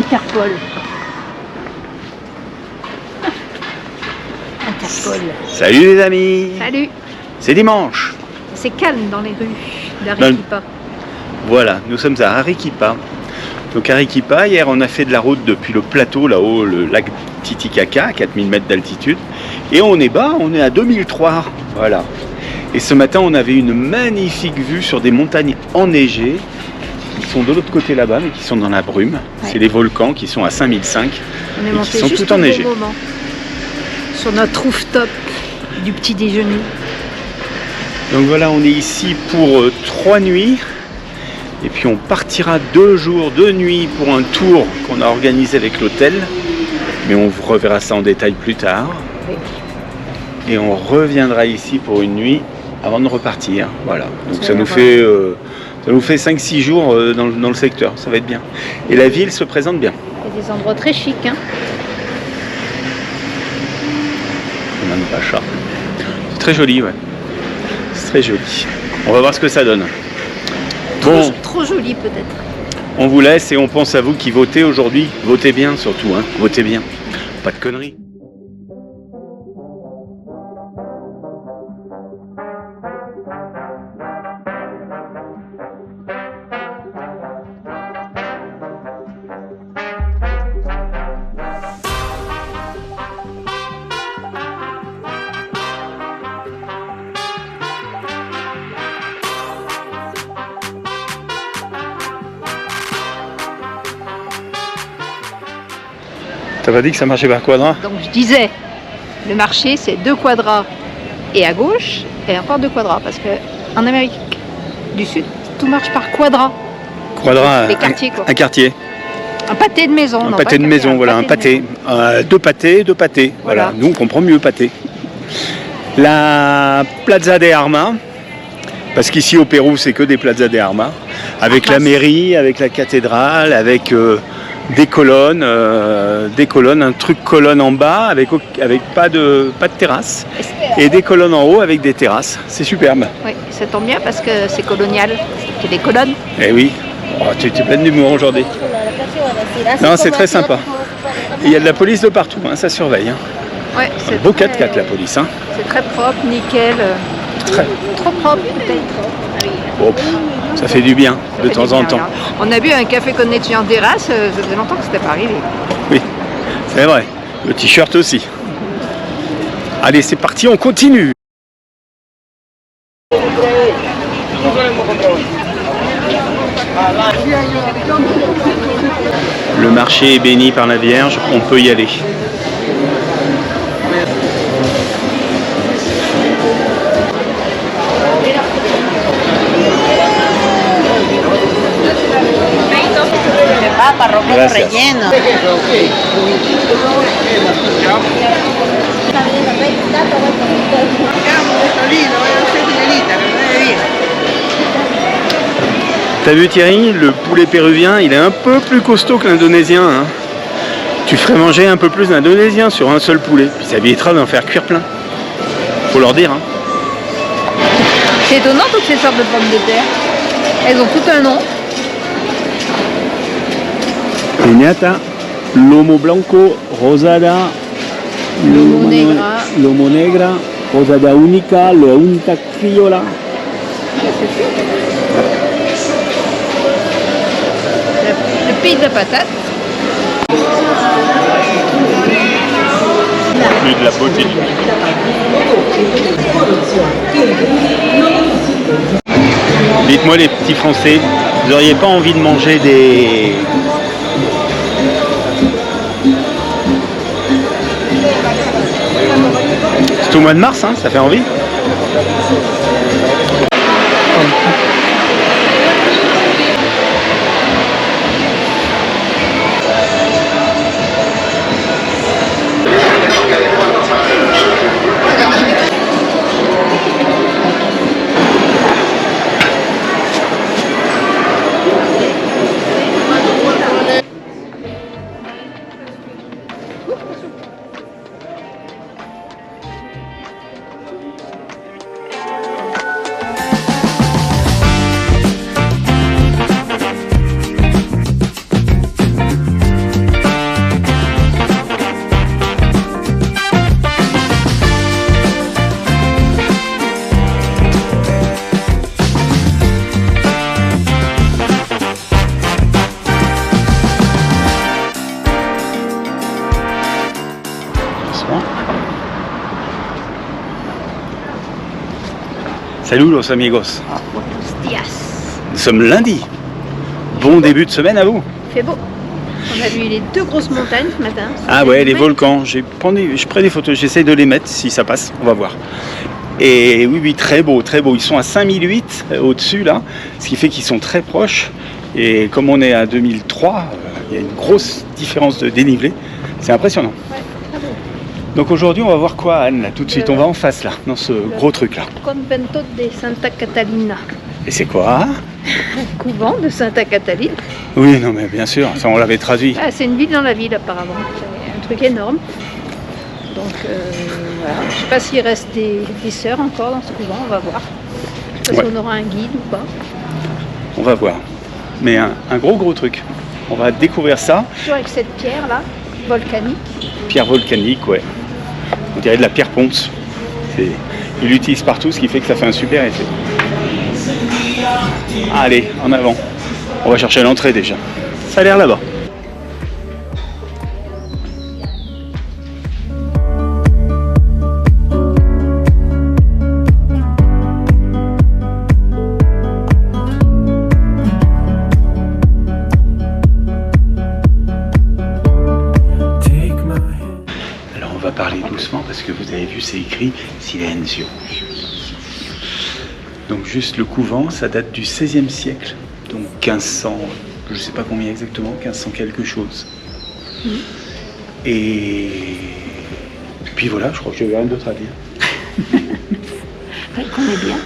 Interpol. Interpol. Salut les amis. Salut. C'est dimanche. C'est calme dans les rues d'Arequipa. Voilà, nous sommes à Arequipa. Donc Arequipa, hier on a fait de la route depuis le plateau là-haut, le lac Titicaca, 4000 mètres d'altitude. Et on est bas, on est à 2003. Voilà. Et ce matin on avait une magnifique vue sur des montagnes enneigées qui sont de l'autre côté là-bas mais qui sont dans la brume. Ouais. C'est les volcans qui sont à 5005 on est et monté qui sont juste tout enneigés. Bon moment, sur notre rooftop du petit déjeuner. Donc voilà, on est ici pour 3 nuits. Et puis on partira 2 jours, 2 nuits pour un tour qu'on a organisé avec l'hôtel. Mais on vous reverra ça en détail plus tard. Oui. Et on reviendra ici pour une nuit avant de repartir. Voilà. Donc ça nous fait 5-6 jours dans le secteur. Ça va être bien. Et la ville se présente bien. Il y a des endroits très chics. Hein. C'est très joli, ouais. C'est très joli. On va voir ce que ça donne. Bon, trop joli peut-être. On vous laisse et on pense à vous qui votez aujourd'hui. Votez bien surtout, hein. Votez bien. Pas de conneries. T'as pas dit que ça marchait par quadrat? Donc je disais, le marché c'est 2 quadrats et à gauche et encore 2 quadrats parce que en Amérique du Sud tout marche par quadrat. Quadrat, les quartiers quoi. Un quartier. Un pâté de maison. Un pâté de maison, voilà, un pâté. 2 pâtés, 2 pâtés. Voilà, nous on comprend mieux pâté. La Plaza de Armas, parce qu'ici au Pérou c'est que des Plaza de Armas, avec la mairie, avec la cathédrale, avec des colonnes, un truc colonne en bas avec pas de terrasse et des colonnes en haut avec des terrasses. C'est superbe. Oui, ça tombe bien parce que c'est colonial, c'est des colonnes. Eh oui, oh, tu es pleine d'humour aujourd'hui. Non, c'est très sympa. Et il y a de la police de partout, hein, ça surveille. Hein. Ouais, c'est beau 4x4 la police. Hein. C'est très propre, nickel. Trop propre peut-être. Oh, ça fait du bien de temps en temps. On a bu un café con leche en terrasse, ça faisait longtemps que c'était pas arrivé. Oui, c'est vrai. Le t-shirt aussi. Allez, c'est parti, on continue. Le marché est béni par la Vierge, on peut y aller. Gracias. Relleno. T'as vu Thierry, le poulet péruvien, il est un peu plus costaud que l'indonésien. Hein. Tu ferais manger un peu plus d'indonésien sur un seul poulet. Puis ça évitera d'en faire cuire plein. Faut leur dire. Hein. C'est étonnant toutes ces sortes de pommes de terre. Elles ont tout un nom. Piñata, lomo blanco, rosada, lomo negra, rosada única, la única criolla. Le pays de la patate. Plus de la beauté. Dites-moi les petits Français, vous n'auriez pas envie de manger des... C'est au mois de mars, hein, ça fait envie. Salut los amigos. Buenos días. Nous sommes lundi. Bon début de semaine à vous. Il fait beau. On a vu les 2 grosses montagnes ce matin. Ah ouais, les volcans. Je prends des photos, j'essaye de les mettre si ça passe, on va voir. Et oui, très beau, très beau. Ils sont à 5008 au-dessus là, ce qui fait qu'ils sont très proches. Et comme on est à 2003, il y a une grosse différence de dénivelé. C'est impressionnant. Ouais, très beau. Donc aujourd'hui, on va voir quoi, Anne, là, tout de suite. On va en face là, dans ce gros truc là. Convento de Santa Catalina. Et c'est quoi? Couvent de Santa Catalina. Oui, non mais bien sûr, ça on l'avait traduit. Ah, c'est une ville dans la ville apparemment. C'est un truc énorme. Donc voilà. Je sais pas s'il reste des sœurs encore dans ce couvent, on va voir. Je sais pas si on aura un guide ou pas. On va voir. Mais un gros truc. On va découvrir ça. Toujours avec cette pierre là, volcanique. Pierre volcanique, ouais. On dirait de la pierre ponce. Il l'utilise partout, ce qui fait que ça fait un super effet. Allez, en avant. On va chercher l'entrée déjà. Ça a l'air là-bas. Alors on va parler doucement parce que vous avez vu, c'est écrit Silenzio. Donc juste le couvent, ça date du XVIe siècle, donc 1500, je ne sais pas combien exactement, 1500 quelque chose. Et puis voilà, je crois que j'avais rien d'autre à dire. On est bien.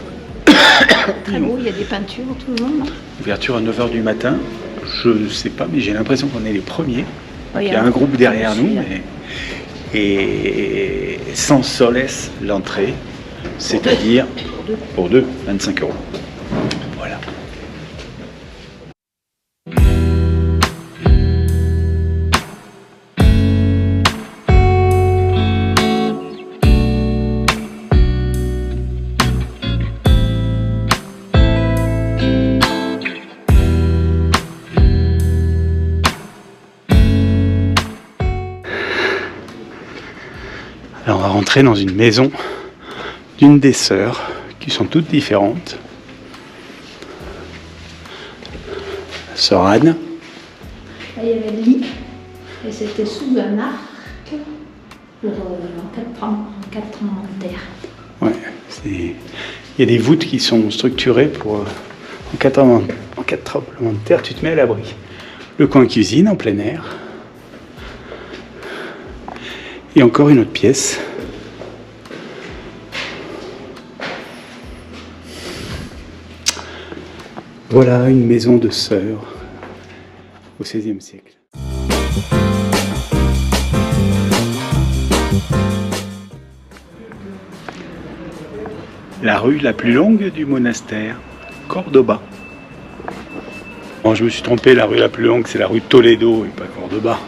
Très beau, il y a des peintures tout le long. Non, Ouverture à 9h du matin, je ne sais pas, mais j'ai l'impression qu'on est les premiers. il Il y a un groupe derrière nous, et sans solès l'entrée, c'est-à-dire pour deux, 25 €. Voilà. Alors on va rentrer dans une maison d'une des sœurs qui sont toutes différentes. Sœur Anne. Là, il y avait le lit et c'était sous un arc pour en cas de tremblement de terre. Ouais, il y a des voûtes qui sont structurées pour en cas de tremblement de terre, tu te mets à l'abri. Le coin cuisine en plein air. Et encore une autre pièce. Voilà une maison de sœurs au XVIe siècle. La rue la plus longue du monastère, Cordoba. Bon, je me suis trompé, la rue la plus longue c'est la rue Toledo et pas Cordoba.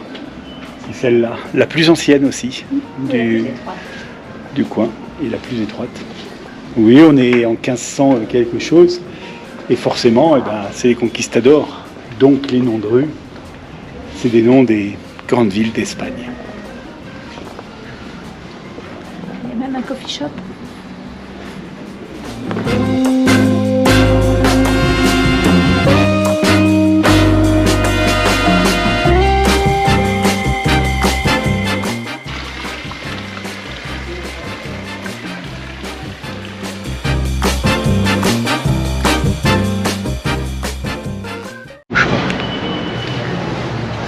C'est celle-là, la plus ancienne aussi du coin et la plus étroite. Oui, on est en 1500 quelque chose et forcément c'est les conquistadors, donc les noms de rues, c'est des noms des grandes villes d'Espagne. Il y a même un coffee shop.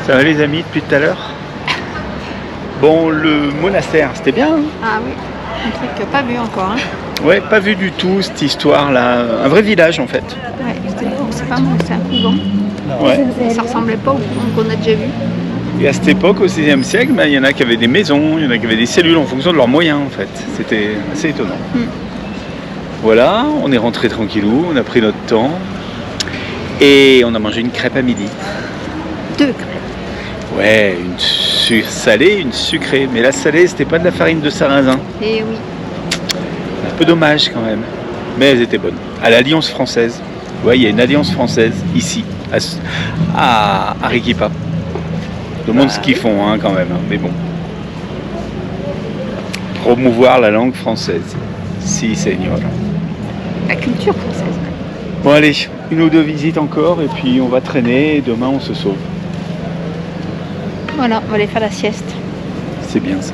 Ça va les amis depuis tout à l'heure? Bon, le monastère, c'était bien hein? Ah oui, un truc pas vu encore. Hein. Ouais, pas vu du tout cette histoire-là. Un vrai village en fait. Ouais, c'est pas mal, c'est un couvent. Ouais. Ça ressemblait pas au couvent qu'on a déjà vu. Et à cette époque, au XVIe siècle, il y en a qui avaient des maisons, il y en a qui avaient des cellules en fonction de leurs moyens en fait. C'était assez étonnant. Voilà, on est rentré tranquillou, on a pris notre temps et on a mangé une crêpe à midi. 2 crêpes. Ouais, une salée, une sucrée. Mais la salée, c'était pas de la farine de sarrasin. Et oui. Un peu dommage quand même. Mais elles étaient bonnes. À l'Alliance française. Ouais, il y a une Alliance française ici, à Arequipa. Je demande ce qu'ils font hein, quand même. Hein, mais bon. Promouvoir la langue française. Si, seigneur. la culture française. Bon allez, une ou deux visites encore et puis on va traîner et demain on se sauve. Voilà, on va aller faire la sieste. C'est bien ça.